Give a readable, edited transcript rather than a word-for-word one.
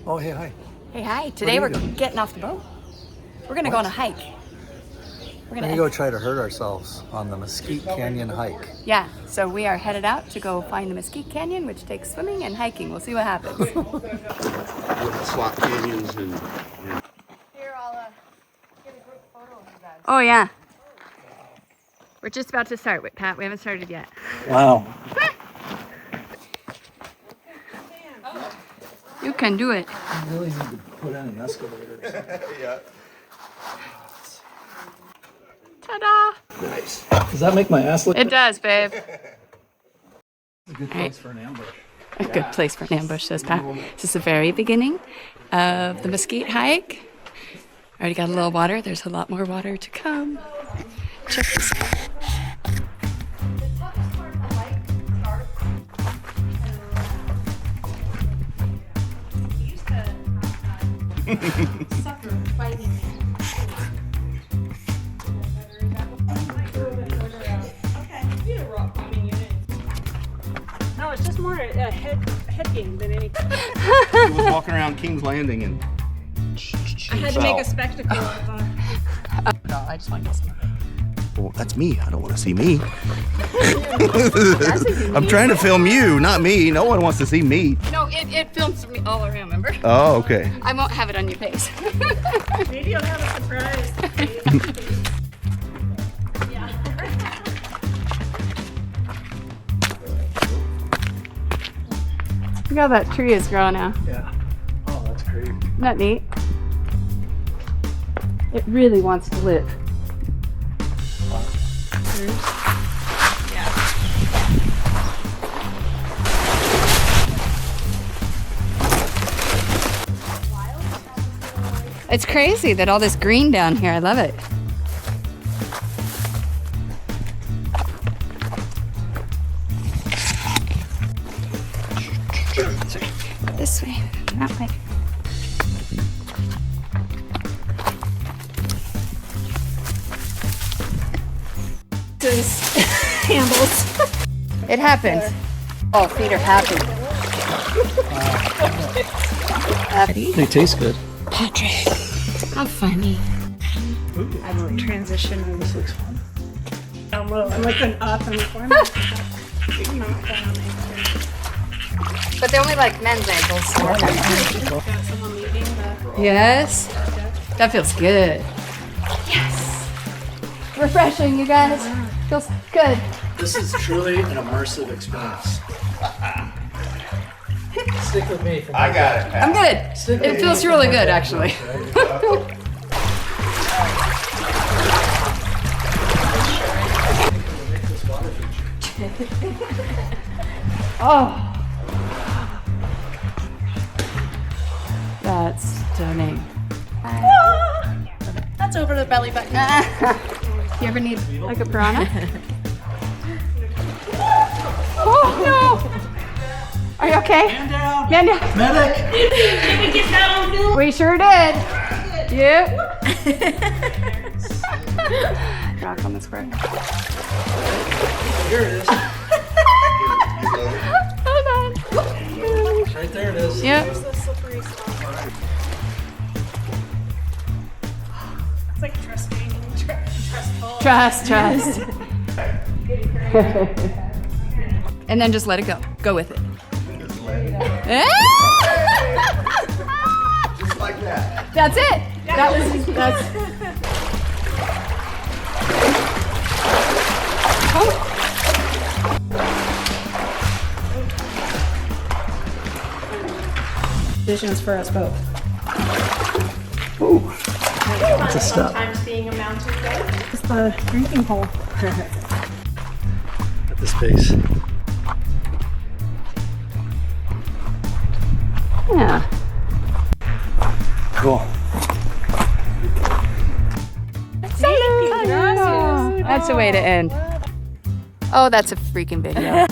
Oh, hey, hi. Hey, hi. Today we're getting off the boat. We're going to go on a hike. We're going to go try to hurt ourselves on the Mesquite Canyon hike. Yeah, so we are headed out to go find the Mesquite Canyon, which takes swimming and hiking. We'll see what happens. Slot canyons and... Here, I'll get a group photo of you guys. Oh, yeah. We're just about to start with Pat. We haven't started yet. Wow. You can do it. I really need to put in an escalator. Yeah. Ta-da! Nice. Does that make my ass look It does, babe. a good place for an ambush? A good place for an ambush, says Pat. This is the very beginning of the Mesquite hike. Already got a little water. There's a lot more water to come. Check this out. No, it's just more a head game than anything. He was walking around King's Landing and... I had to make a spectacle of No, I just want to see. Well, that's me. I don't want to see me. I'm trying to film you, not me. No one wants to see me. No, it films me all around, remember? Oh, okay. I won't have it on your face. Maybe you'll have a surprise. Look how that tree is growing now. Yeah. Oh, that's great. Isn't that neat? It really wants to live. It's crazy that all this green down here. I love it. This way, that way. Handles. It happens. Oh, feet are happy. Happy? They taste good. Patrick, how funny. I will transition. This looks fun. I'm looking up and forward. But they're only like men's ankles. Got someone leaving the Yes. That feels good. Yes. Refreshing, you guys. Feels good. This is truly an immersive experience. Stick with me. I got it. I'm good. It feels really good, actually. Oh. That's stunning. That's over the belly button. You ever need like a piranha? Oh no! Are you okay? Man down! Man down! Medic! Did we get that on film? We sure did! Yep. Rock on the square. Here it is. Hold on. Right there it is. Yep. The slippery spot. It's like trusting. Trust. And then just let it go. Go with it. Just like that. That's it. That's. Visions for us both. Ooh. That's a step. Sometimes being a mountain goat. It's the drinking hole. At this pace. Yeah. Cool. That's a way to end. Oh, that's a freaking video.